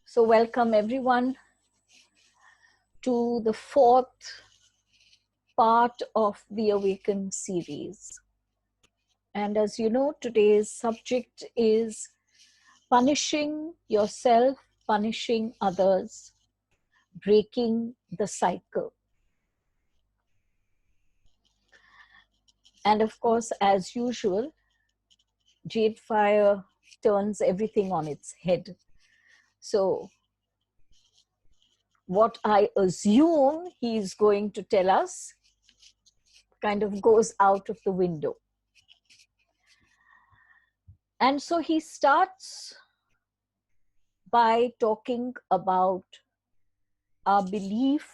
So welcome everyone to the fourth part of the Awaken series. And as you know, today's subject is punishing yourself, punishing others, breaking the cycle. And of course, as usual, JadeFire turns everything on its head. So what I assume he's going to tell us kind of goes out of the window. And so he starts by talking about our belief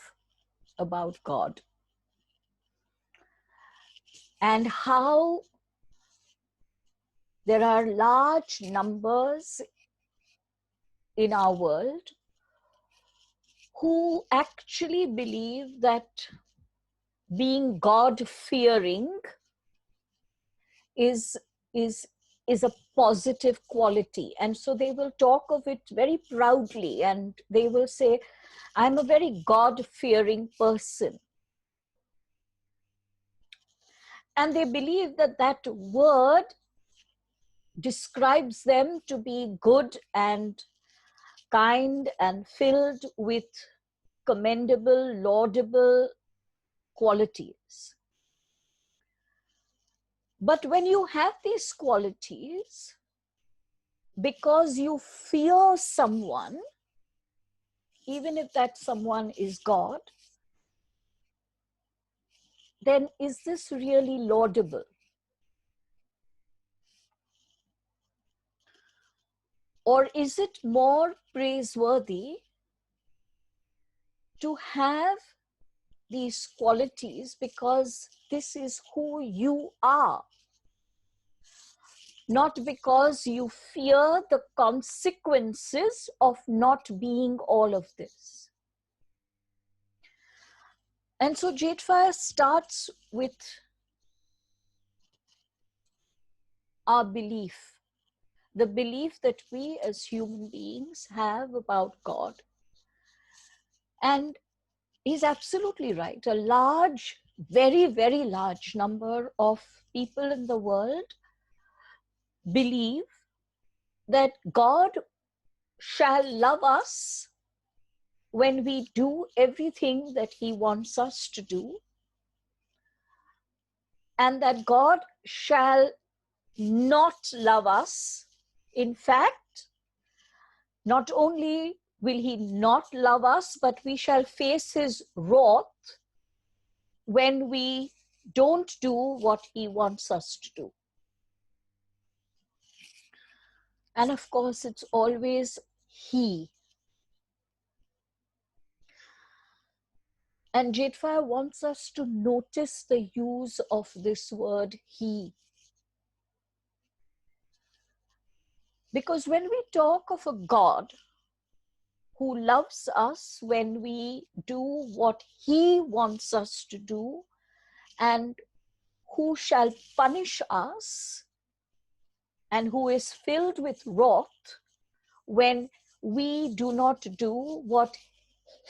about God and how there are large numbers in our world who actually believe that being God-fearing is a positive quality. And so they will talk of it very proudly and they will say, I'm a very God-fearing person. And they believe that that word describes them to be good and kind and filled with commendable, laudable qualities. But when you have these qualities, because you fear someone, even if that someone is God, then is this really laudable? Or is it more praiseworthy to have these qualities because this is who you are, not because you fear the consequences of not being all of this? And so JadeFire starts with our belief, the belief that we as human beings have about God. And he's absolutely right. A large, very, very large number of people in the world believe that God shall love us when we do everything that he wants us to do, and that God shall not love us. In fact, not only will he not love us, but we shall face his wrath when we don't do what he wants us to do. And of course, it's always he. And JadeFire wants us to notice the use of this word he. Because when we talk of a God who loves us when we do what he wants us to do, and who shall punish us, and who is filled with wrath when we do not do what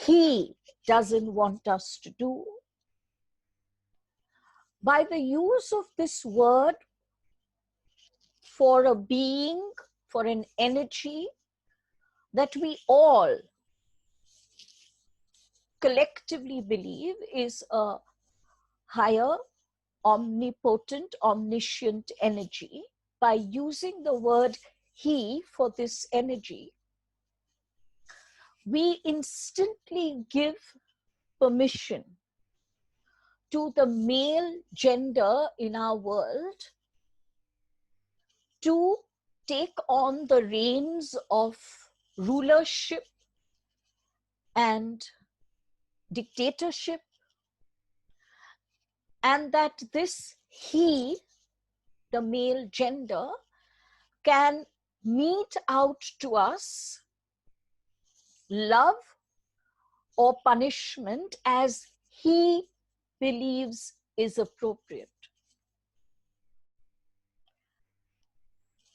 he doesn't want us to do. By the use of this word for a being, for an energy that we all collectively believe is a higher, omnipotent, omniscient energy, by using the word he for this energy, we instantly give permission to the male gender in our world to take on the reins of rulership and dictatorship, and that this he, the male gender, can mete out to us love or punishment as he believes is appropriate.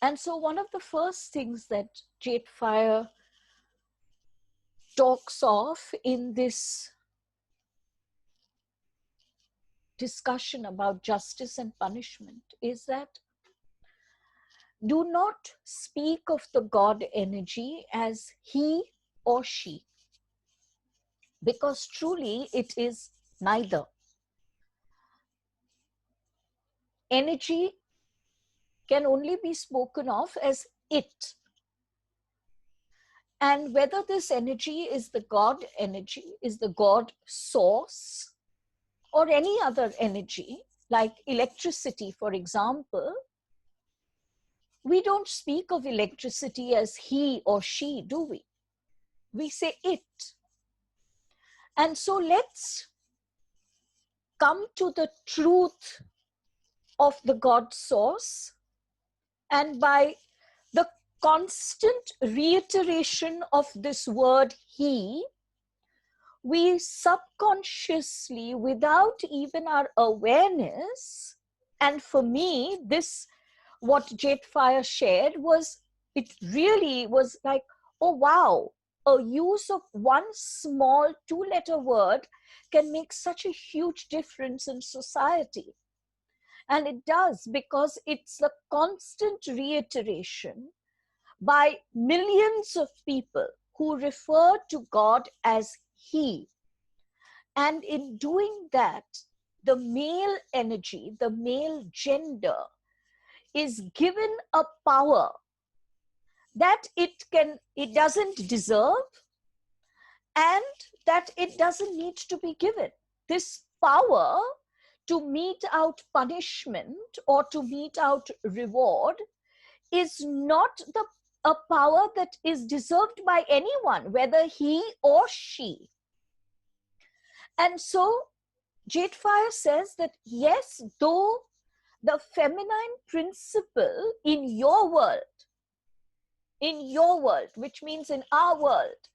And so one of the first things that JadeFire talks of in this discussion about justice and punishment is that do not speak of the God energy as he or she, because truly it is neither. Energy can only be spoken of as it. And whether this energy is the God energy, is the God source, or any other energy, like electricity, for example, we don't speak of electricity as he or she, do we? We say it. And so let's come to the truth of the God source, and by the constant reiteration of this word he, we subconsciously, without even our awareness, and for me, this, what JadeFire shared was, it really was like, oh wow, a use of one small two-letter word can make such a huge difference in society. And it does, because it's the constant reiteration by millions of people who refer to God as he. And in doing that, the male energy, the male gender, is given a power that it doesn't deserve, and that it doesn't need to be given. This power to mete out punishment or to mete out reward is not a power that is deserved by anyone, whether he or she. And so JadeFire says that yes, though the feminine principle in your world, which means in our world,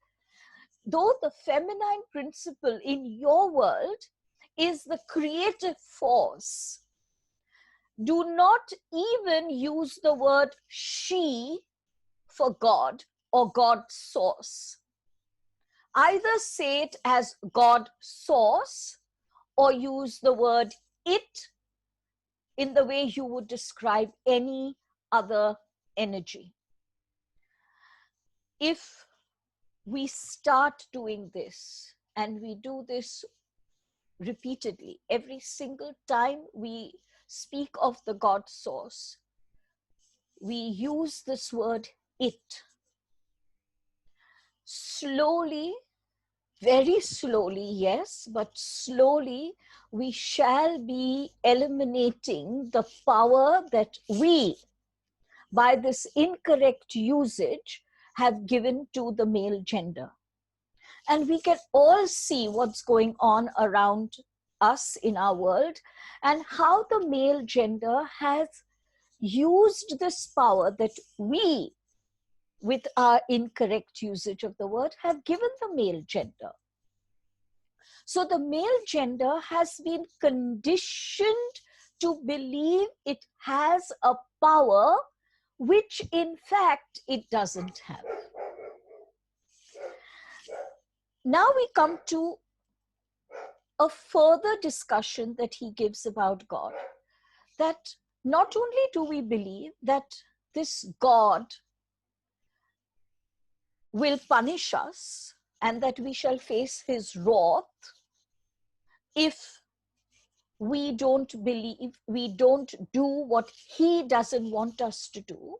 though the feminine principle in your world is the creative force, do not even use the word she for God or God source. Either say it as God source or use the word it in the way you would describe any other energy. If we start doing this, and we do this repeatedly, every single time we speak of the God source, we use this word it. Slowly, very slowly, yes, but slowly, we shall be eliminating the power that we, by this incorrect usage, have given to the male gender. And we can all see what's going on around us in our world, and how the male gender has used this power that we, with our incorrect usage of the word, have given the male gender. So the male gender has been conditioned to believe it has a power which in fact it doesn't have. Now we come to a further discussion that he gives about God, that not only do we believe that this God will punish us and that we shall face his wrath if we don't believe, we don't do what he doesn't want us to do,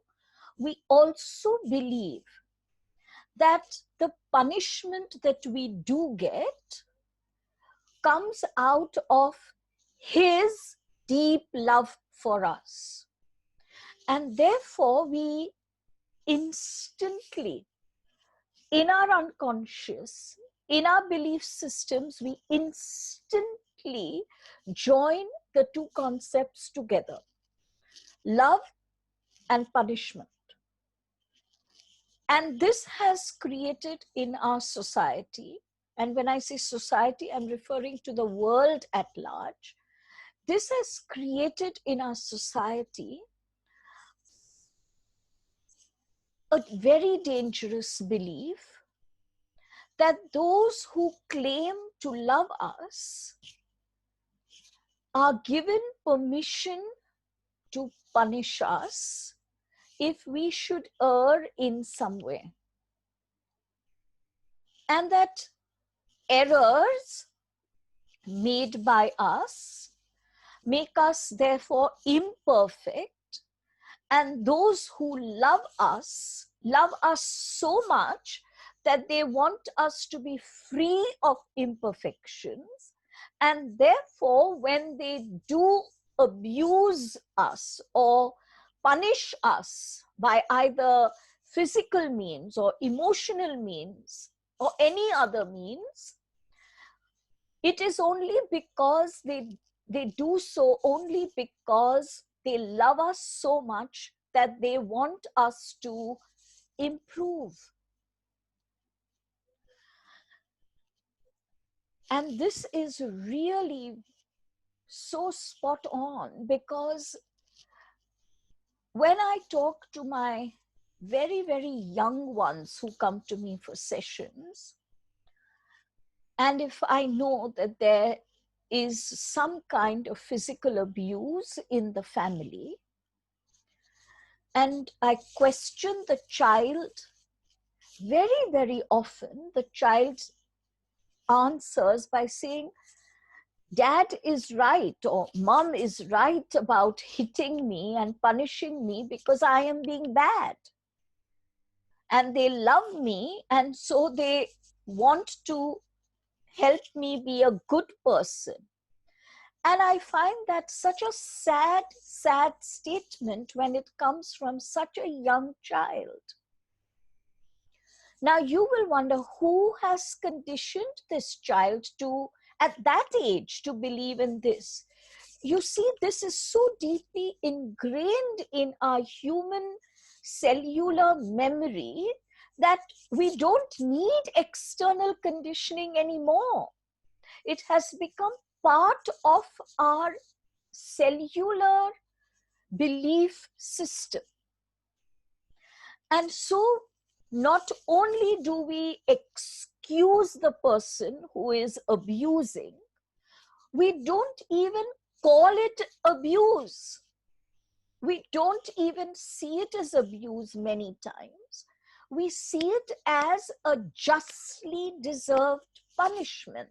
we also believe that the punishment that we do get comes out of his deep love for us. And therefore, we instantly, in our unconscious, in our belief systems, we instantly join the two concepts together, love and punishment. And this has created in our society, and when I say society, I'm referring to the world at large, this has created in our society a very dangerous belief that those who claim to love us are given permission to punish us if we should err in some way. And that errors made by us make us therefore imperfect, and those who love us so much that they want us to be free of imperfections, and therefore when they do abuse us or punish us by either physical means or emotional means or any other means, it is only because they do so only because they love us so much that they want us to improve. And this is really so spot on, because when I talk to my very, very young ones who come to me for sessions, and if I know that there is some kind of physical abuse in the family, and I question the child, very, very often the child answers by saying, Dad is right or Mom is right about hitting me and punishing me because I am being bad. And they love me, and so they want to help me be a good person. And I find that such a sad, sad statement when it comes from such a young child. Now you will wonder, who has conditioned this child to, at that age, to believe in this? You see, this is so deeply ingrained in our human cellular memory that we don't need external conditioning anymore. It has become part of our cellular belief system. And so not only do we excuse the person who is abusing, we don't even call it abuse. We don't even see it as abuse many times. We see it as a justly deserved punishment,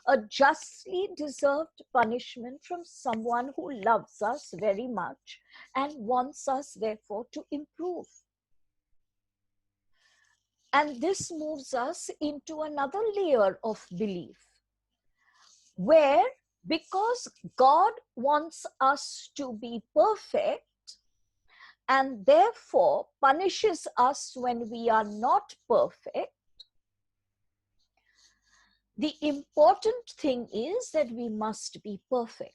a justly deserved punishment from someone who loves us very much and wants us, therefore, to improve. And this moves us into another layer of belief, where because God wants us to be perfect and therefore punishes us when we are not perfect, the important thing is that we must be perfect.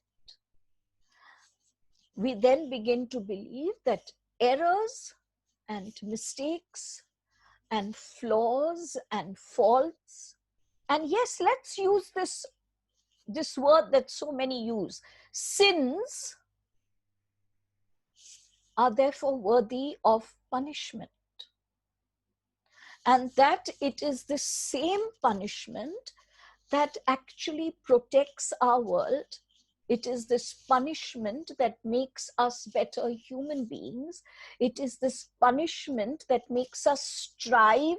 We then begin to believe that errors and mistakes and flaws and faults, and yes, let's use this word that so many use, sins, are therefore worthy of punishment. And that it is the same punishment that actually protects our world. It is this punishment that makes us better human beings. It is this punishment that makes us strive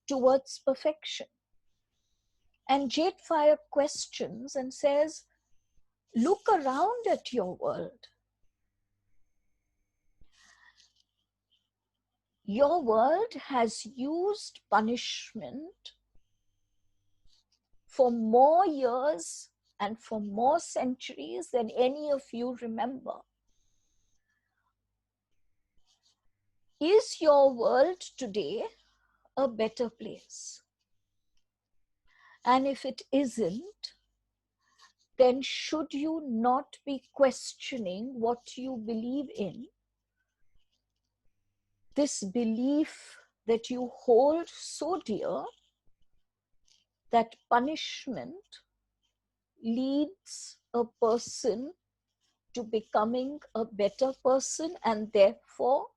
towards perfection. And JadeFire questions and says, look around at your world. Your world has used punishment for more years and for more centuries than any of you remember. Is your world today a better place? And if it isn't, then should you not be questioning what you believe in? This belief that you hold so dear, that punishment leads a person to becoming a better person, and therefore,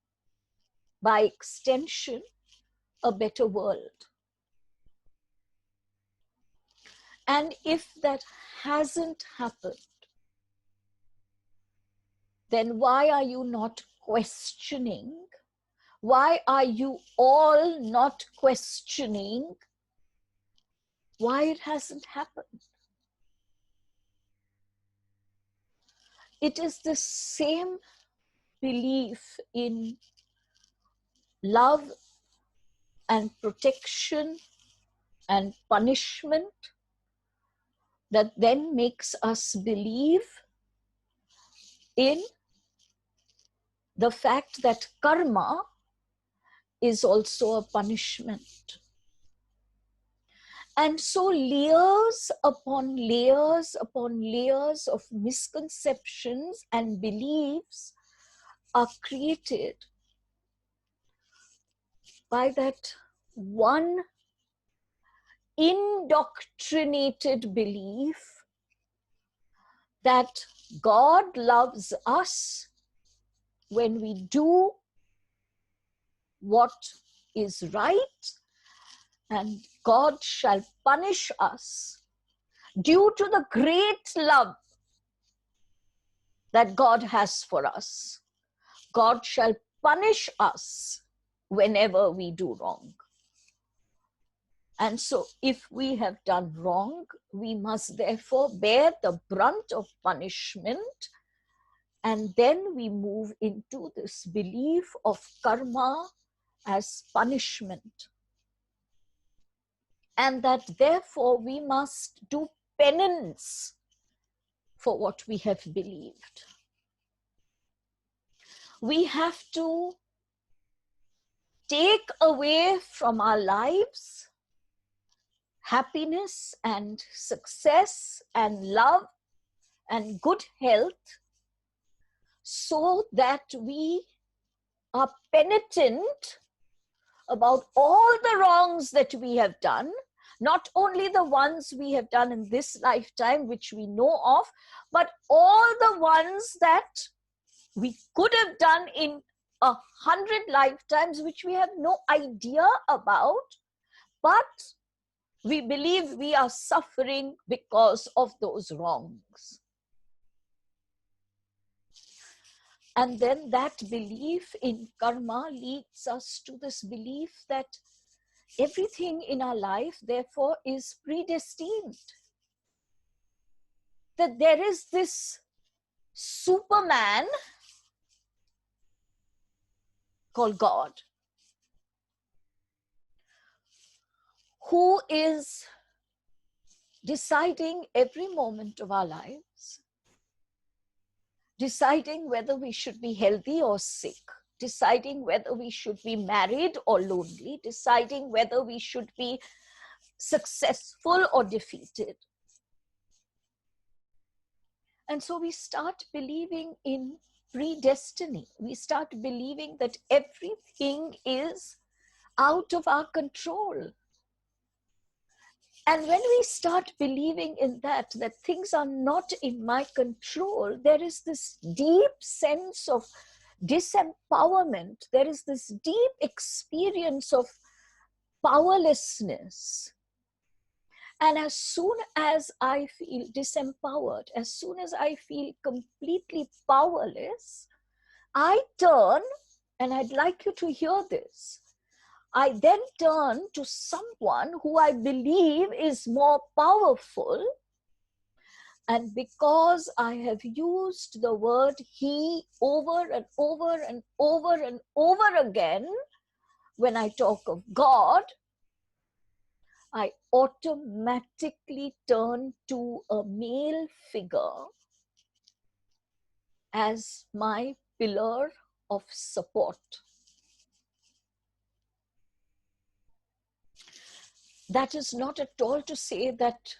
by extension, a better world. And if that hasn't happened, then why are you not questioning? Why are you all not questioning why it hasn't happened? It is the same belief in love and protection and punishment that then makes us believe in the fact that karma is also a punishment. And so layers upon layers upon layers of misconceptions and beliefs are created by that one indoctrinated belief that God loves us when we do what is right, and God shall punish us due to the great love that God has for us. God shall punish us whenever we do wrong. And so if we have done wrong, we must therefore bear the brunt of punishment. And then we move into this belief of karma as punishment. And that therefore we must do penance for what we have believed. We have to take away from our lives happiness and success and love and good health, so that we are penitent about all the wrongs that we have done, not only the ones we have done in this lifetime, which we know of, but all the ones that we could have done in 100 lifetimes, which we have no idea about, but we believe we are suffering because of those wrongs. And then that belief in karma leads us to this belief that everything in our life, therefore, is predestined. That there is this Superman called God, who is deciding every moment of our lives, deciding whether we should be healthy or sick, deciding whether we should be married or lonely, deciding whether we should be successful or defeated. And so we start believing in predestiny. We start believing that everything is out of our control. And when we start believing in that things are not in my control, there is this deep sense of disempowerment. There is this deep experience of powerlessness. And as soon as I feel disempowered, as soon as I feel completely powerless, I turn, and I'd like you to hear this, I then turn to someone who I believe is more powerful. And because I have used the word he over and over and over and over again, when I talk of God, I automatically turn to a male figure as my pillar of support. That is not at all to say that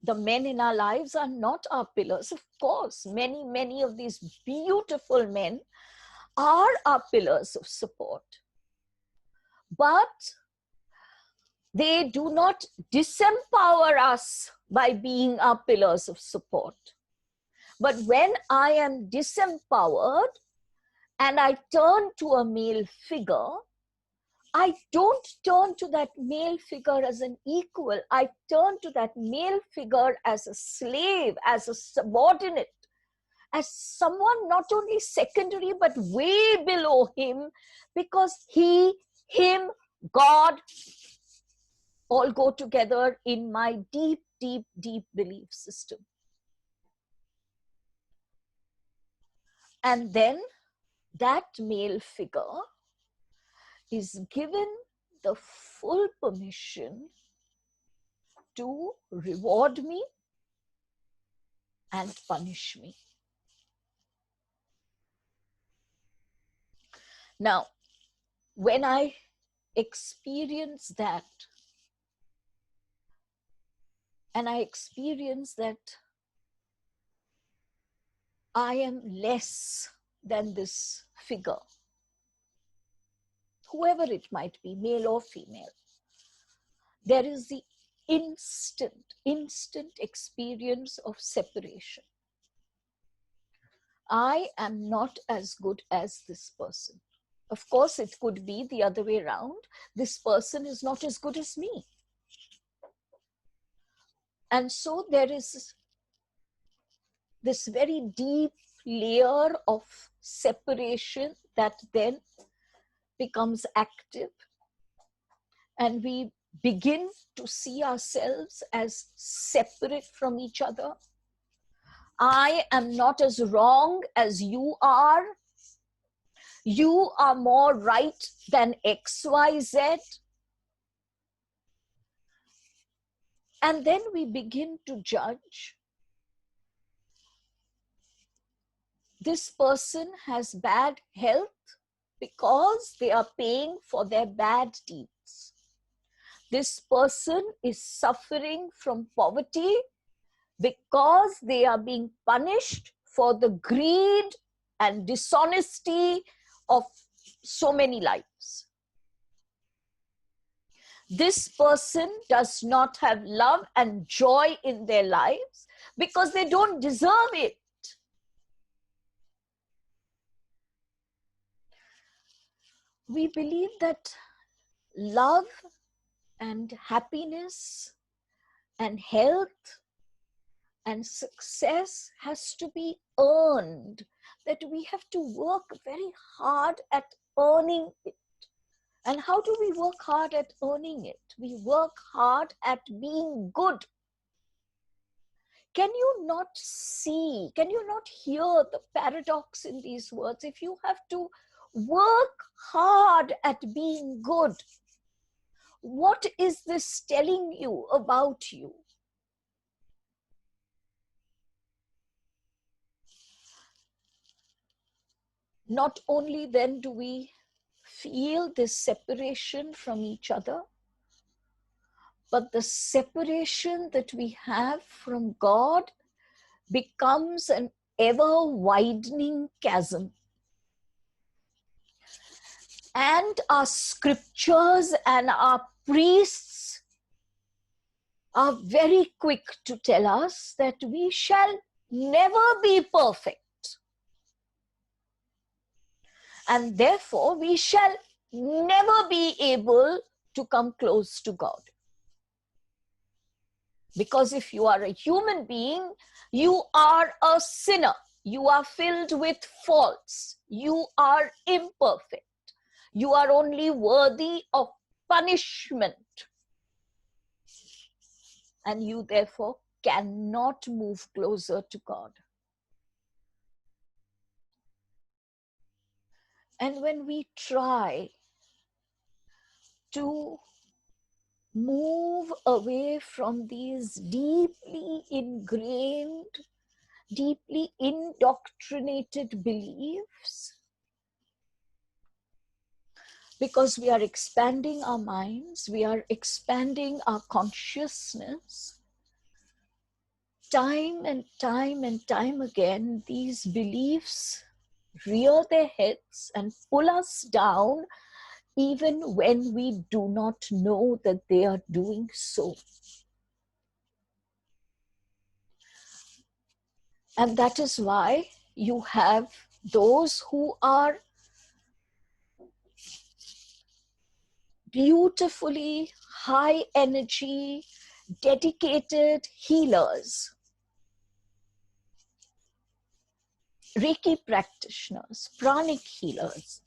the men in our lives are not our pillars. Of course, many, many of these beautiful men are our pillars of support. But they do not disempower us by being our pillars of support. But when I am disempowered and I turn to a male figure, I don't turn to that male figure as an equal. I turn to that male figure as a slave, as a subordinate, as someone not only secondary, but way below him, because he, him, God, all go together in my deep, deep, deep belief system. And then that male figure is given the full permission to reward me and punish me. Now, when I experience that, and I experience that I am less than this figure, whoever it might be, male or female, there is the instant experience of separation. I am not as good as this person. Of course, it could be the other way around. This person is not as good as me. And so there is this very deep layer of separation that then becomes active. And we begin to see ourselves as separate from each other. I am not as wrong as you are. You are more right than XYZ. And then we begin to judge. This person has bad health because they are paying for their bad deeds. This person is suffering from poverty because they are being punished for the greed and dishonesty of so many lives. This person does not have love and joy in their lives because they don't deserve it. We believe that love and happiness and health and success has to be earned, that we have to work very hard at earning it. And how do we work hard at earning it? We work hard at being good. Can you not see, can you not hear the paradox in these words? If you have to work hard at being good, what is this telling you about you? Not only then do we feel this separation from each other, but the separation that we have from God becomes an ever widening chasm. And our scriptures and our priests are very quick to tell us that we shall never be perfect. And therefore, we shall never be able to come close to God. Because if you are a human being, you are a sinner. You are filled with faults. You are imperfect. You are only worthy of punishment. And you therefore cannot move closer to God. And when we try to move away from these deeply ingrained, deeply indoctrinated beliefs, because we are expanding our minds, we are expanding our consciousness, time and time and time again, these beliefs rear their heads and pull us down, even when we do not know that they are doing so. And that is why you have those who are beautifully high energy, dedicated healers, Reiki practitioners, pranic healers.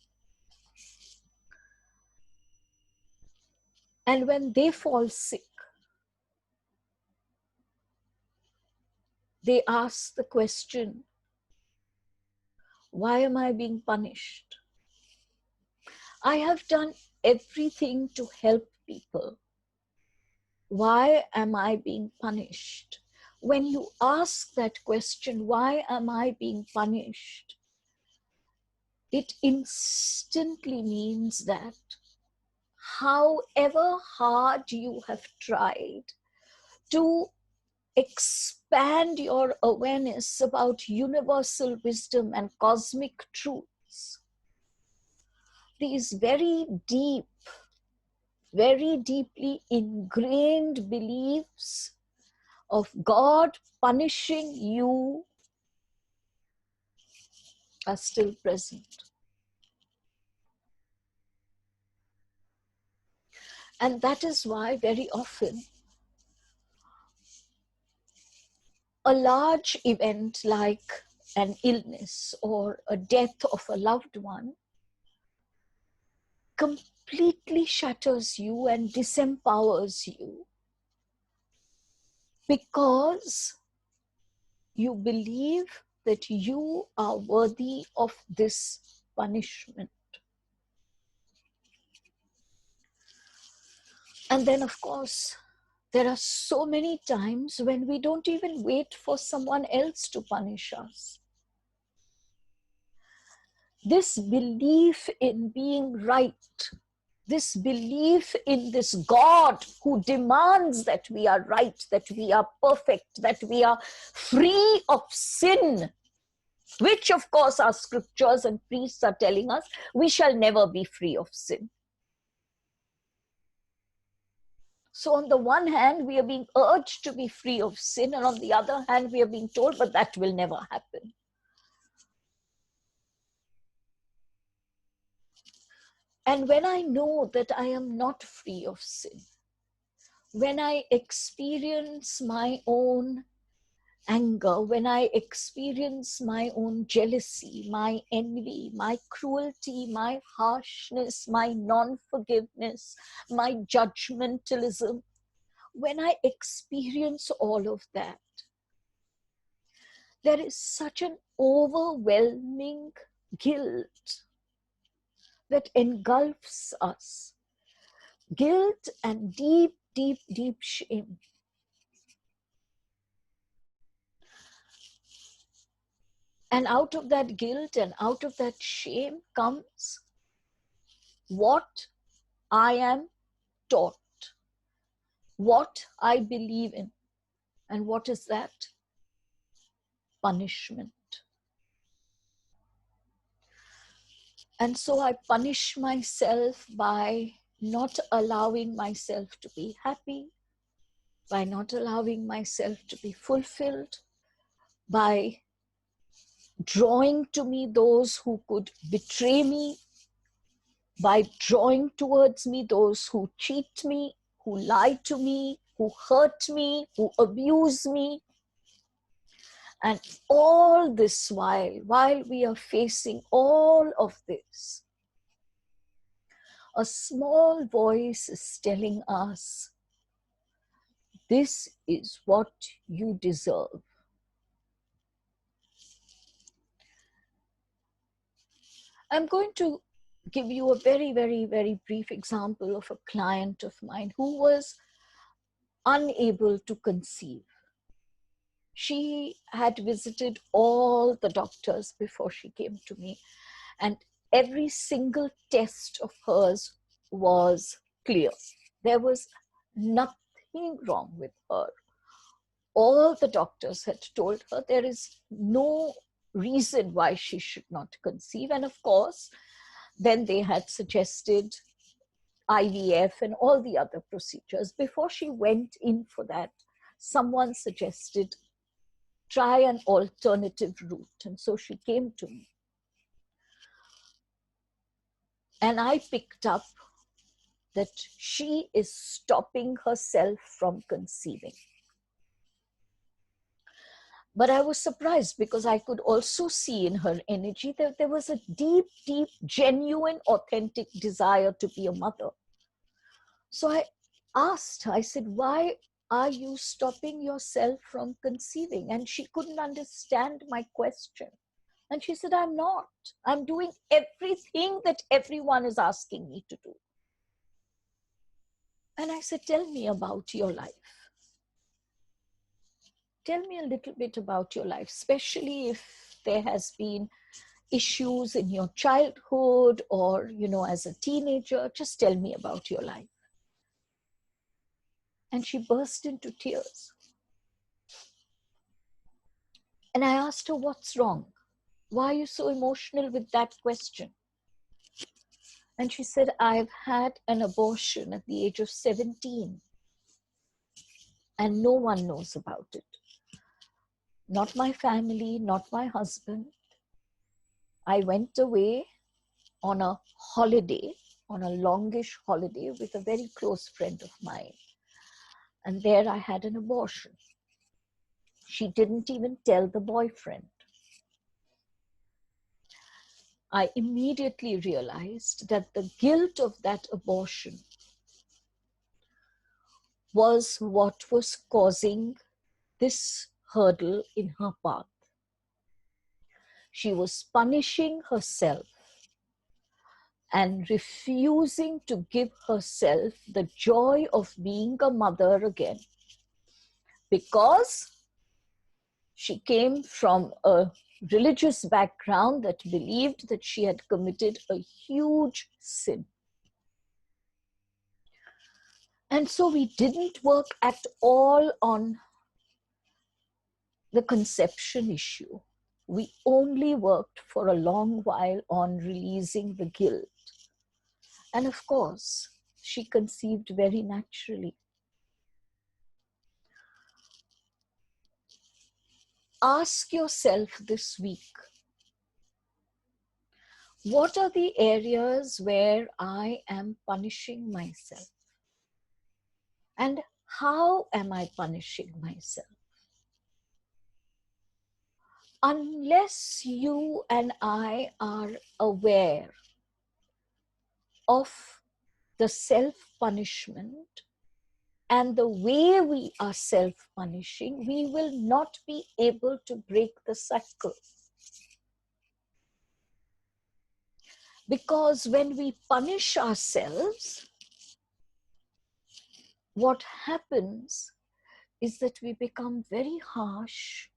And when they fall sick, they ask the question, why am I being punished? I have done everything to help people. Why am I being punished? When you ask that question, why am I being punished? It instantly means that however hard you have tried to expand your awareness about universal wisdom and cosmic truths, these very deeply ingrained beliefs of God punishing you are still present. And that is why very often a large event like an illness or a death of a loved one completely shatters you and disempowers you, because you believe that you are worthy of this punishment. And then, of course, there are so many times when we don't even wait for someone else to punish us. This belief in being right, this belief in this God who demands that we are right, that we are perfect, that we are free of sin, which of course our scriptures and priests are telling us we shall never be free of sin. So on the one hand, we are being urged to be free of sin, and on the other hand, we are being told, but that will never happen. And when I know that I am not free of sin, when I experience my own anger, when I experience my own jealousy, my envy, my cruelty, my harshness, my non-forgiveness, my judgmentalism, when I experience all of that, there is such an overwhelming guilt that engulfs us. Guilt and deep shame. And out of that guilt and out of that shame comes what I am taught, what I believe in. And what is that? Punishment. And so I punish myself by not allowing myself to be happy, by not allowing myself to be fulfilled, by drawing to me those who could betray me, by drawing towards me those who cheat me, who lie to me, who hurt me, who abuse me. And all this while we are facing all of this, a small voice is telling us, this is what you deserve. I'm going to give you a very brief example of a client of mine who was unable to conceive. She had visited all the doctors before she came to me, and every single test of hers was clear. There was nothing wrong with her. All the doctors had told her there is no reason why she should not conceive. And of course, then they had suggested IVF and all the other procedures. Before she went in for that, someone suggested try an alternative route. And so she came to me. And I picked up that she is stopping herself from conceiving. But I was surprised because I could also see in her energy that there was a deep, deep, genuine, authentic desire to be a mother. So I asked her, I said, why are you stopping yourself from conceiving? And she couldn't understand my question. And she said, I'm not. I'm doing everything that everyone is asking me to do. And I said, tell me about your life. Tell me a little bit about your life, especially if there has been issues in your childhood or, as a teenager. Just tell me about your life. And she burst into tears. And I asked her, what's wrong? Why are you so emotional with that question? And she said, I've had an abortion at the age of 17. And no one knows about it. Not my family, not my husband. I went away on a holiday, on a longish holiday with a very close friend of mine. And there I had an abortion. She didn't even tell the boyfriend. I immediately realized that the guilt of that abortion was what was causing this hurdle in her path. She was punishing herself and refusing to give herself the joy of being a mother again, because she came from a religious background that believed that she had committed a huge sin. And so we didn't work at all on the conception issue. We only worked for a long while on releasing the guilt. And of course, she conceived very naturally. Ask yourself this week, what are the areas where I am punishing myself? And how am I punishing myself? Unless you and I are aware of the self-punishment and the way we are self-punishing, we will not be able to break the cycle. Because when we punish ourselves, what happens is that we become very harsh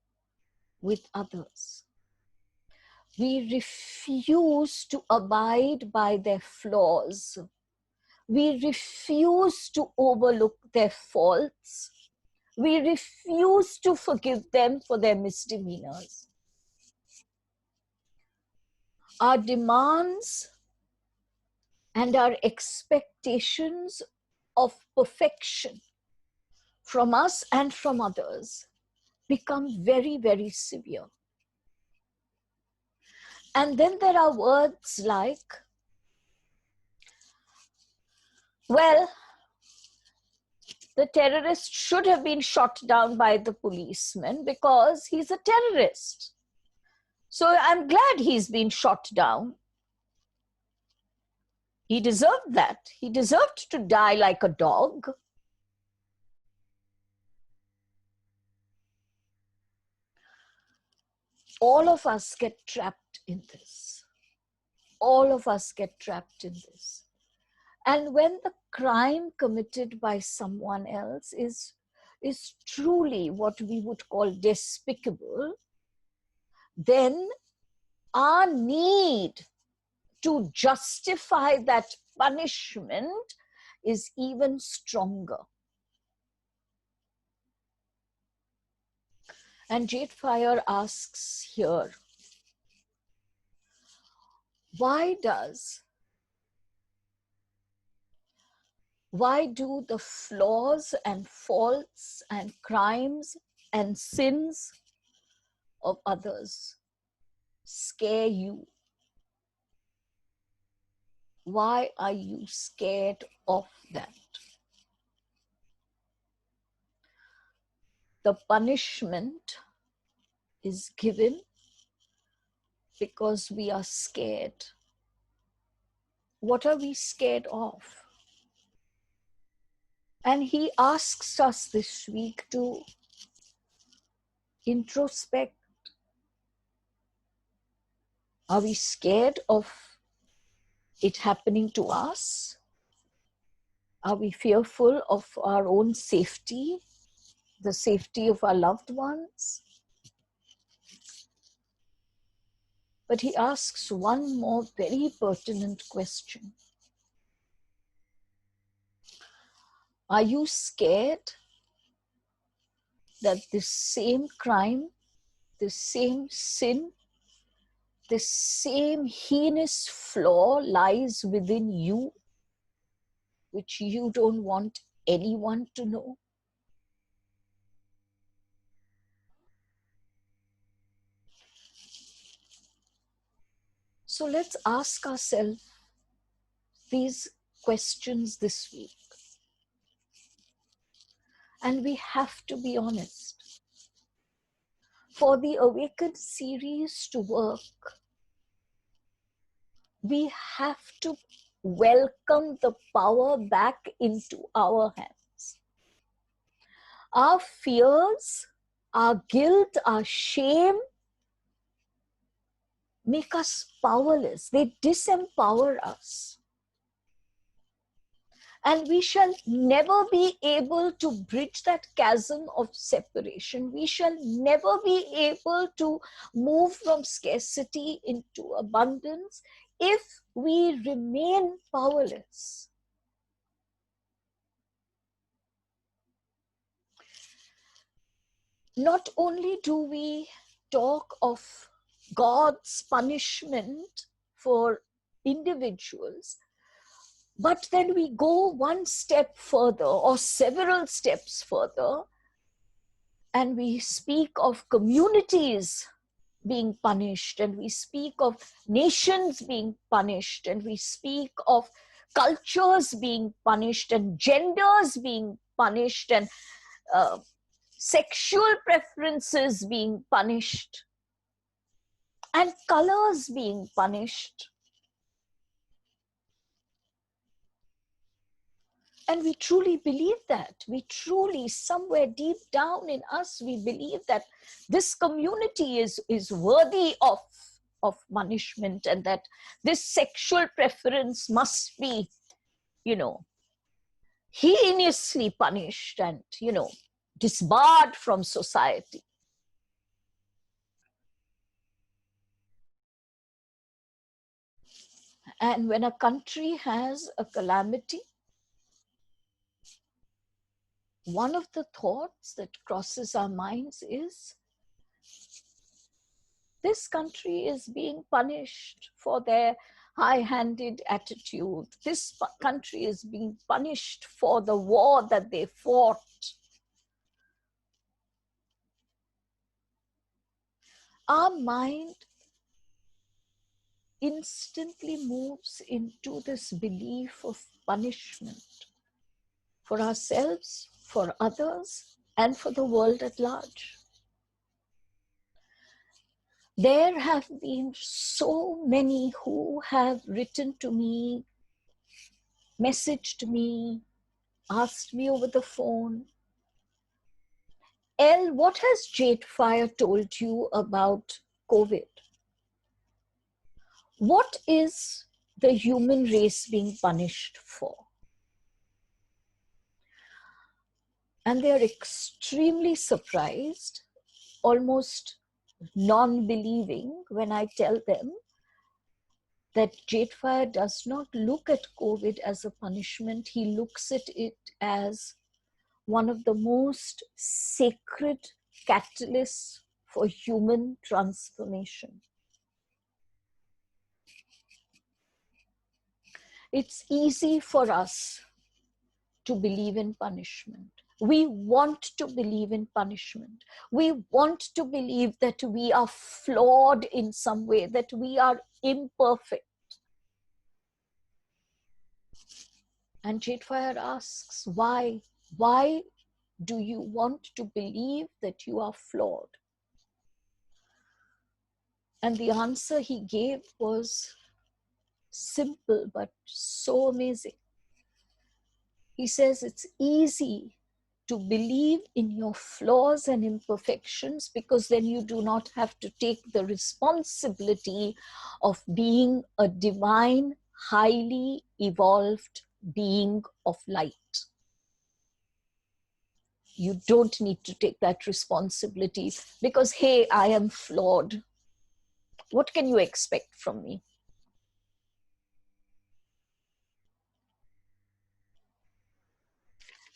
with others. We refuse to abide by their flaws. We refuse to overlook their faults. We refuse to forgive them for their misdemeanors. Our demands and our expectations of perfection from us and from others become very, very severe. And then there are words like, well, the terrorist should have been shot down by the policeman because he's a terrorist. So I'm glad he's been shot down. He deserved that. He deserved to die like a dog. All of us get trapped in this. All of us get trapped in this. And when the crime committed by someone else is truly what we would call despicable, then our need to justify that punishment is even stronger. And JadeFire asks here, why do the flaws and faults and crimes and sins of others scare you? Why are you scared of that? The punishment is given because we are scared. What are we scared of? And he asks us this week to introspect. Are we scared of it happening to us? Are we fearful of our own safety, the safety of our loved ones? But he asks one more very pertinent question. Are you scared that this same crime, this same sin, this same heinous flaw lies within you, which you don't want anyone to know? So let's ask ourselves these questions this week. And we have to be honest. For the Awaken series to work, we have to welcome the power back into our hands. Our fears, our guilt, our shame make us powerless. They disempower us. And we shall never be able to bridge that chasm of separation. We shall never be able to move from scarcity into abundance if we remain powerless. Not only do we talk of God's punishment for individuals, but then we go one step further or several steps further, and we speak of communities being punished, and we speak of nations being punished, and we speak of cultures being punished, and genders being punished, and sexual preferences being punished, and colors being punished. And we truly believe that. We truly, somewhere deep down in us, we believe that this community is worthy of punishment, and that this sexual preference must be, heinously punished and, disbarred from society. And when a country has a calamity, one of the thoughts that crosses our minds is, this country is being punished for their high-handed attitude. This country is being punished for the war that they fought. Our mind instantly moves into this belief of punishment for ourselves, for others, and for the world at large. There have been so many who have written to me, messaged me, asked me over the phone, what has JadeFire told you about COVID? What is the human race being punished for? And they are extremely surprised, almost non-believing, when I tell them that JadeFire does not look at COVID as a punishment. He looks at it as one of the most sacred catalysts for human transformation. It's easy for us to believe in punishment. We want to believe in punishment. We want to believe that we are flawed in some way, that we are imperfect. And JadeFire asks, why? Why do you want to believe that you are flawed? And the answer he gave was simple but so amazing. He says it's easy to believe in your flaws and imperfections because then you do not have to take the responsibility of being a divine, highly evolved being of light. You don't need to take that responsibility because, hey, I am flawed. What can you expect from me?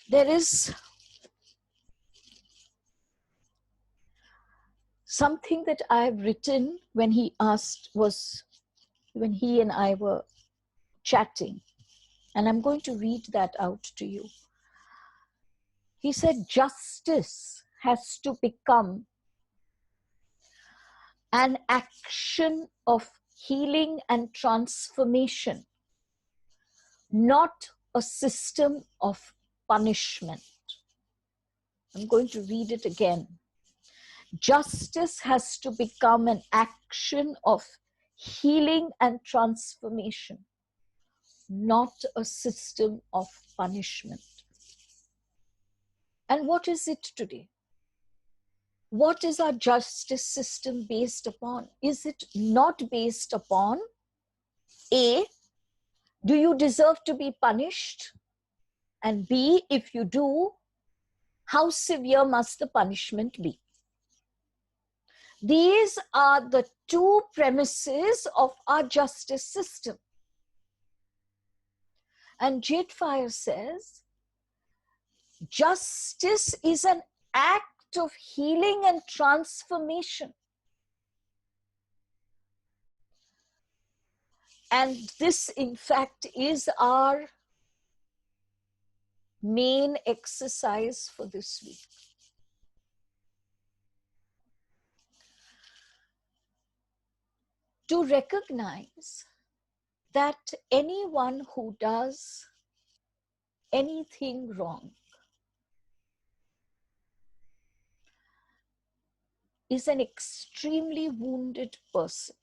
There is something that I've written when he asked, was when he and I were chatting, and I'm going to read that out to you. He said, justice has to become an action of healing and transformation, not a system of punishment. I'm going to read it again. Justice has to become an action of healing and transformation, not a system of punishment. And what is it today? What is our justice system based upon? Is it not based upon A, do you deserve to be punished? And B, if you do, how severe must the punishment be? These are the two premises of our justice system. And JadeFire says, justice is an act of healing and transformation. And this, in fact, is our main exercise for this week. To recognize that anyone who does anything wrong is an extremely wounded person.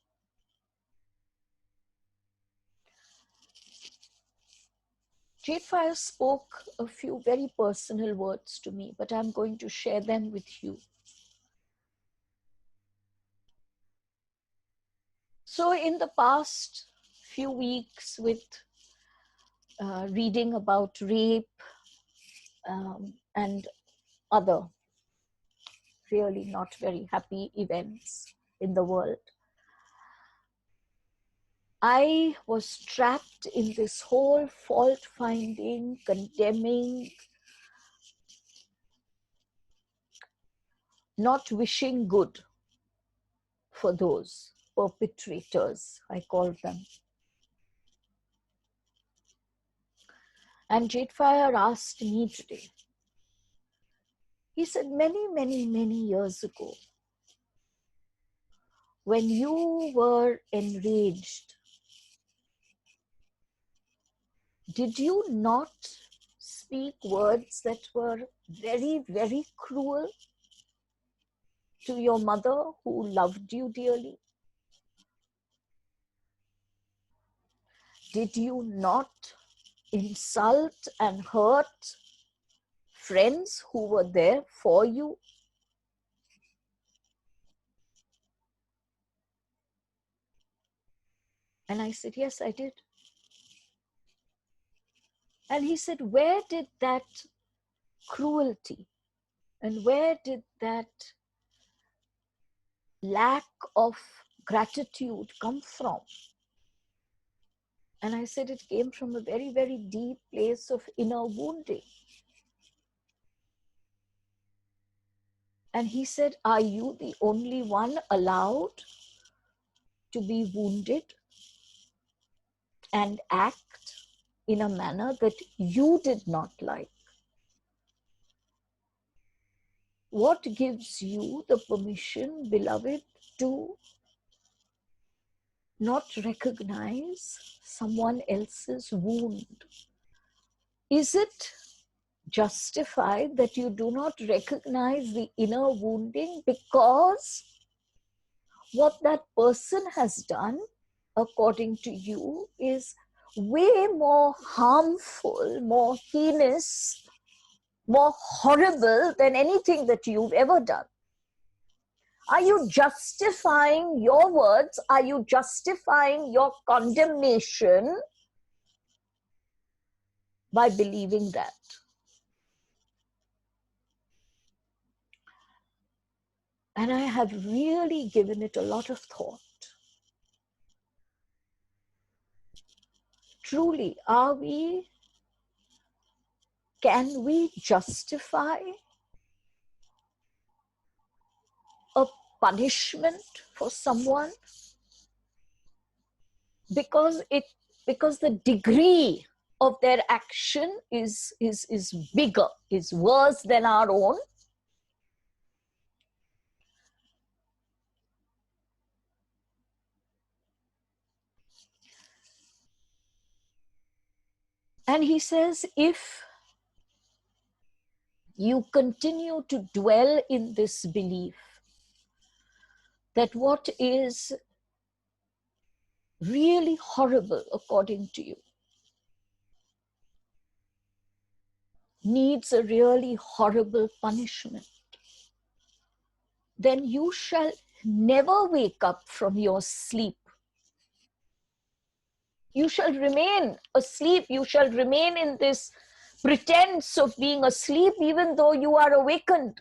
JadeFire spoke a few very personal words to me, but I'm going to share them with you. So in the past few weeks, with reading about rape and other really not very happy events in the world, I was trapped in this whole fault-finding, condemning, not wishing good for those perpetrators, I call them. And JadeFire asked me today, he said, many years ago, when you were enraged, did you not speak words that were very cruel to your mother who loved you dearly? Did you not insult and hurt friends who were there for you? And I said, yes, I did. And he said, where did that cruelty and where did that lack of gratitude come from? And I said, it came from a very deep place of inner wounding. And he said, are you the only one allowed to be wounded and act in a manner that you did not like? What gives you the permission, beloved, to not recognize someone else's wound Is it justified that you do not recognize the inner wounding because what that person has done, according to you, is way more harmful, more heinous, more horrible than anything that you've ever done? Are you justifying your words? Are you justifying your condemnation by believing that? And I have really given it a lot of thought. Truly, can we justify a punishment for someone because the degree of their action is bigger, is worse than our own? And he says, if you continue to dwell in this belief that what is really horrible according to you needs a really horrible punishment, then you shall never wake up from your sleep. You shall remain asleep. You shall remain in this pretense of being asleep even though you are awakened.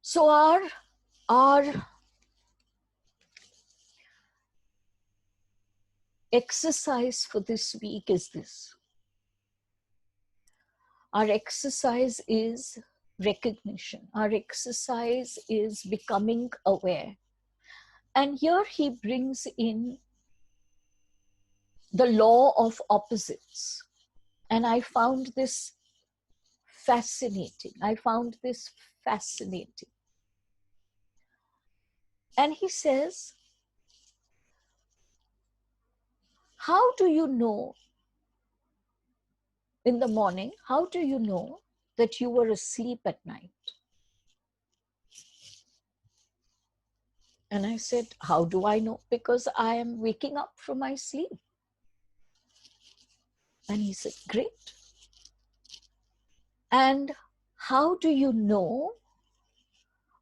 So our exercise for this week is this. Our exercise is recognition. Our exercise is becoming aware. And here he brings in the law of opposites. And I found this fascinating. And he says, how do you know in the morning, how do you know that you were asleep at night? And I said, how do I know? Because I am waking up from my sleep. And he said, great. And how do you know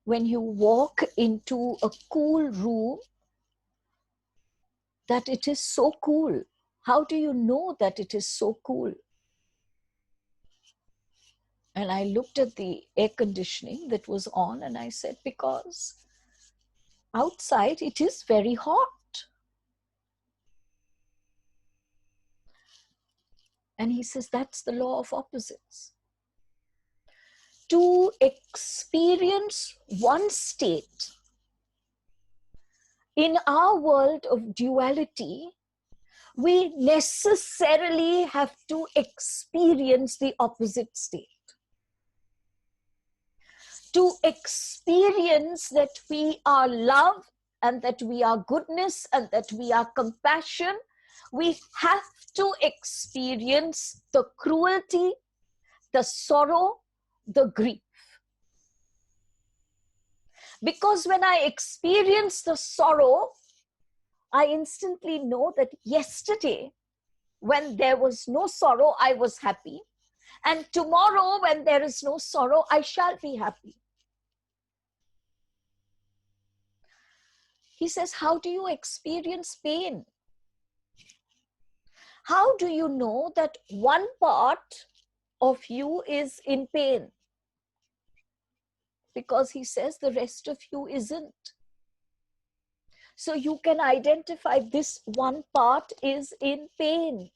when you walk into a cool room that it is so cool? How do you know that it is so cool? And I looked at the air conditioning that was on and I said, because outside it is very hot. And he says, that's the law of opposites. To experience one state in our world of duality, we necessarily have to experience the opposite state. To experience that we are love and that we are goodness and that we are compassion, we have to experience the cruelty, the sorrow, the grief. Because when I experience the sorrow, I instantly know that yesterday, when there was no sorrow, I was happy. And tomorrow, when there is no sorrow, I shall be happy. He says, how do you experience pain? How do you know that one part of you is in pain? Because he says the rest of you isn't. So you can identify this one part is in pain.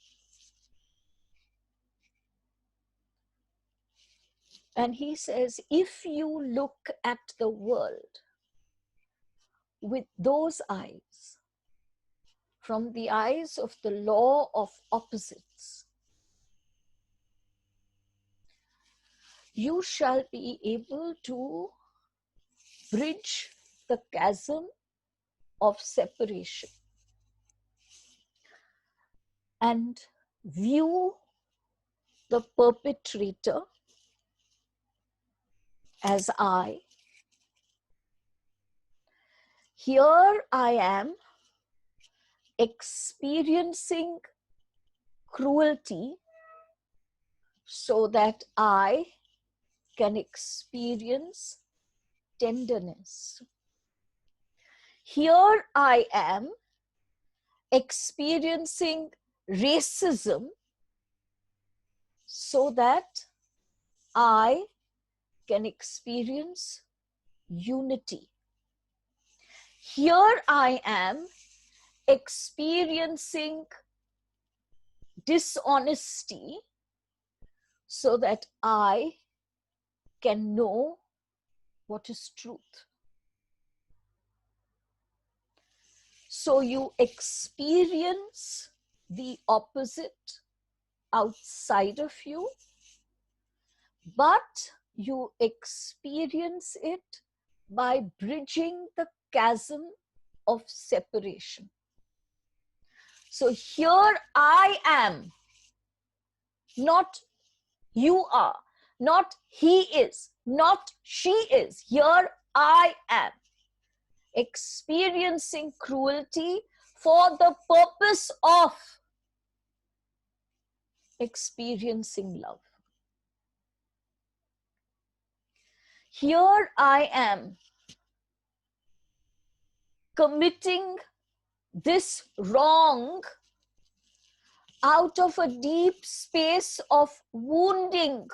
And he says, if you look at the world with those eyes, from the eyes of the law of opposites, you shall be able to bridge the chasm of separation and view the perpetrator as I. Here I am experiencing cruelty so that I can experience tenderness. Here I am experiencing racism so that I can experience unity. Here I am experiencing dishonesty so that I can know what is truth. So you experience the opposite outside of you, but you experience it by bridging the chasm of separation. So here I am, not you are, not he is, not she is. Here I am experiencing cruelty for the purpose of experiencing love. Here I am committing this wrong out of a deep space of wounding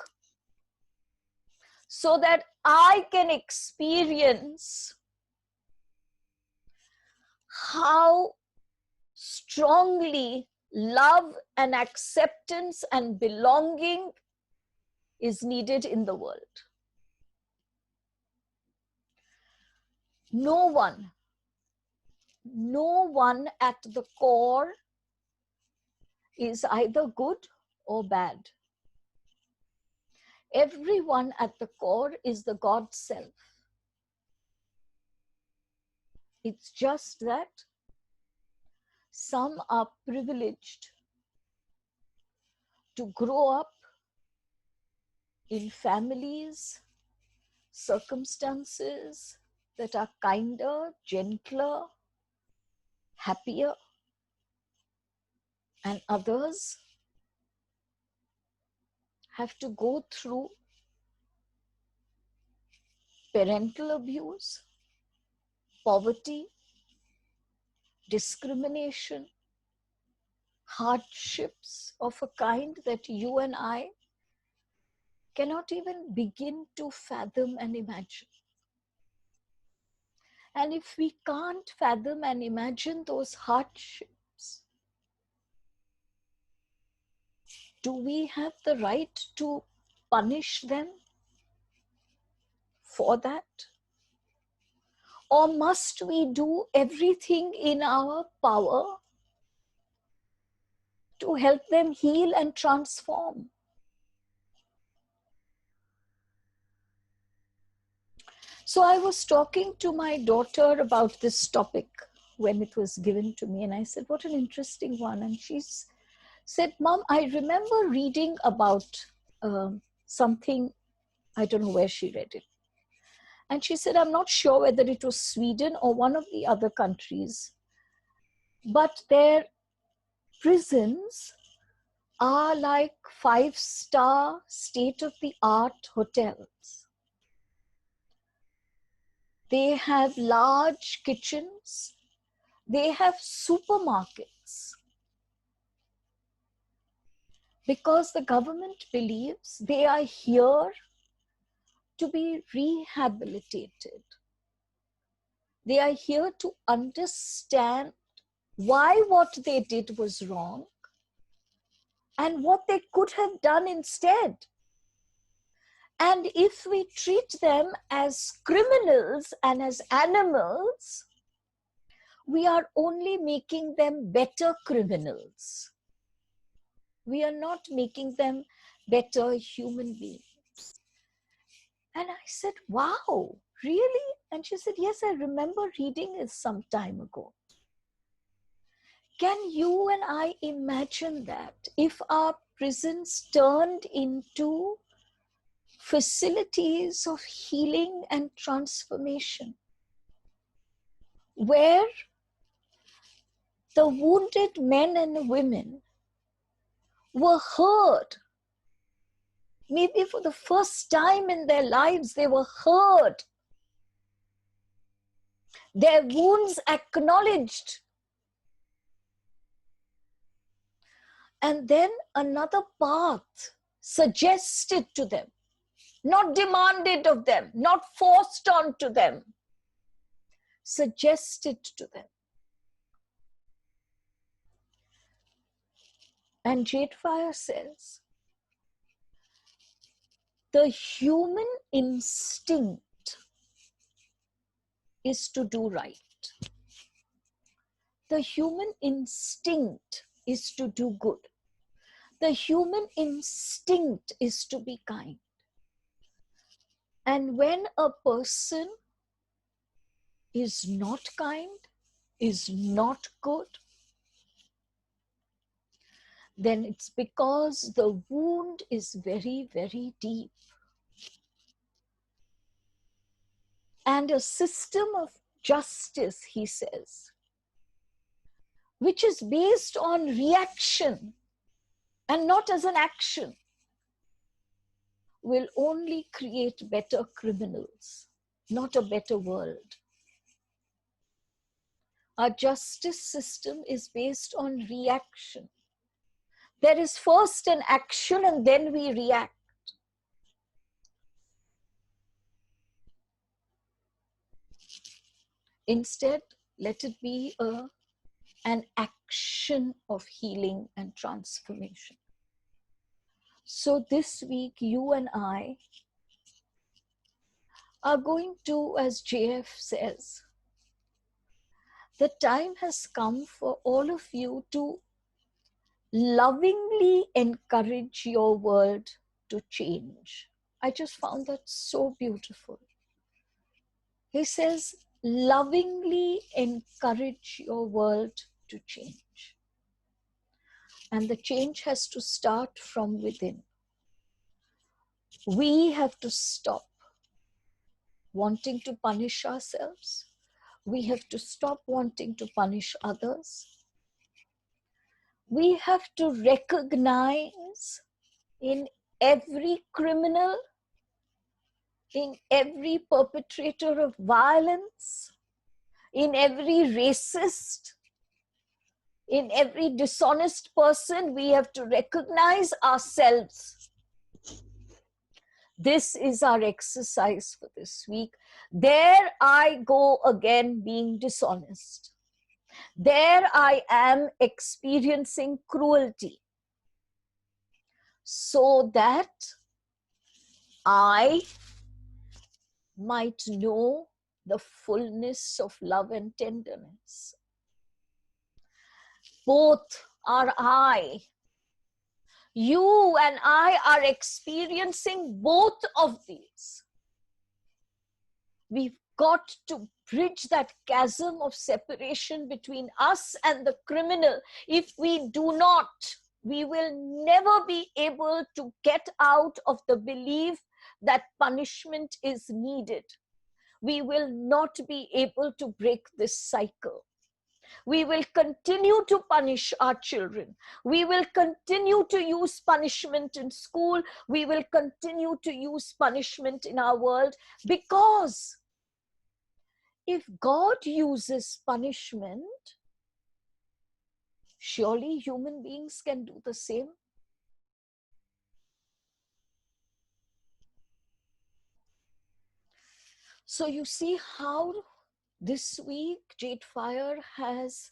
so that I can experience how strongly love and acceptance and belonging is needed in the world. No one at the core is either good or bad. Everyone at the core is the God self. It's just that some are privileged to grow up in families, circumstances that are kinder, gentler, happier, and others have to go through parental abuse, poverty, discrimination, hardships of a kind that you and I cannot even begin to fathom and imagine. And if we can't fathom and imagine those hardships, do we have the right to punish them for that? Or must we do everything in our power to help them heal and transform? So I was talking to my daughter about this topic when it was given to me, and I said, what an interesting one. And she said, Mom, I remember reading about something, I don't know where she read it. And she said, I'm not sure whether it was Sweden or one of the other countries, but their prisons are like 5-star state-of-the-art hotels. They have large kitchens. They have supermarkets. Because the government believes they are here to be rehabilitated. They are here to understand why what they did was wrong and what they could have done instead. And if we treat them as criminals and as animals, we are only making them better criminals. We are not making them better human beings. And I said, wow, really? And she said, yes, I remember reading it some time ago. Can you and I imagine that if our prisons turned into facilities of healing and transformation, where the wounded men and women were heard? Maybe for the first time in their lives, they were heard. Their wounds acknowledged. And then another path suggested to them, not demanded of them, not forced onto them, suggested to them. And JadeFire says, the human instinct is to do right. The human instinct is to do good. The human instinct is to be kind. And when a person is not kind, is not good, then it's because the wound is very, very deep. And a system of justice, he says, which is based on reaction and not as an action, will only create better criminals, not a better world. Our justice system is based on reaction. There is first an action and then we react. Instead, let it be an action of healing and transformation. So this week, you and I are going to, as JF says, the time has come for all of you to lovingly encourage your world to change. I just found that so beautiful. He says, lovingly encourage your world to change. And the change has to start from within. We have to stop wanting to punish ourselves. We have to stop wanting to punish others. We have to recognize in every criminal, in every perpetrator of violence, in every racist, in every dishonest person, we have to recognize ourselves. This is our exercise for this week. There I go again being dishonest. There I am experiencing cruelty. So that I might know the fullness of love and tenderness. Both are I. You and I are experiencing both of these. We've got to bridge that chasm of separation between us and the criminal. If we do not, we will never be able to get out of the belief that punishment is needed. We will not be able to break this cycle. We will continue to punish our children. We will continue to use punishment in school. We will continue to use punishment in our world, because if God uses punishment, surely human beings can do the same. So you see how this week JadeFire has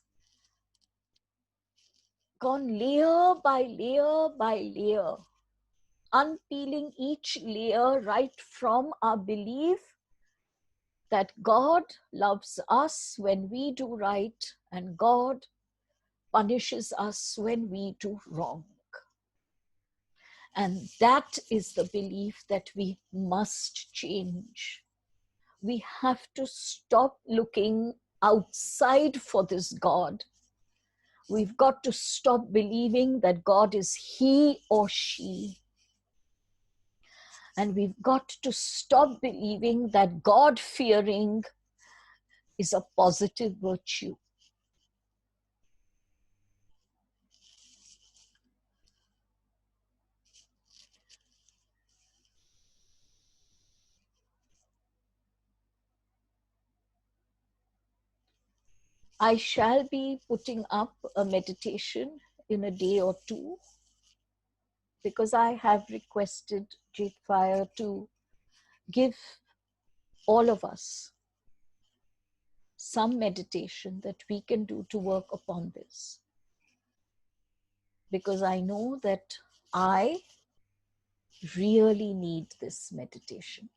gone layer by layer by layer, unpeeling each layer right from our belief that God loves us when we do right and God punishes us when we do wrong. And that is the belief that we must change. We have to stop looking outside for this God. We've got to stop believing that God is he or she. And we've got to stop believing that God-fearing is a positive virtue. I shall be putting up a meditation in a day or two, because I have requested JadeFire to give all of us some meditation that we can do to work upon this. Because I know that I really need this meditation.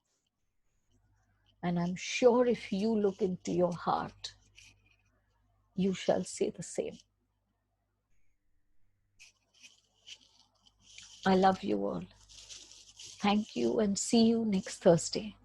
And I'm sure if you look into your heart, you shall say the same. I love you all. Thank you, and see you next Thursday.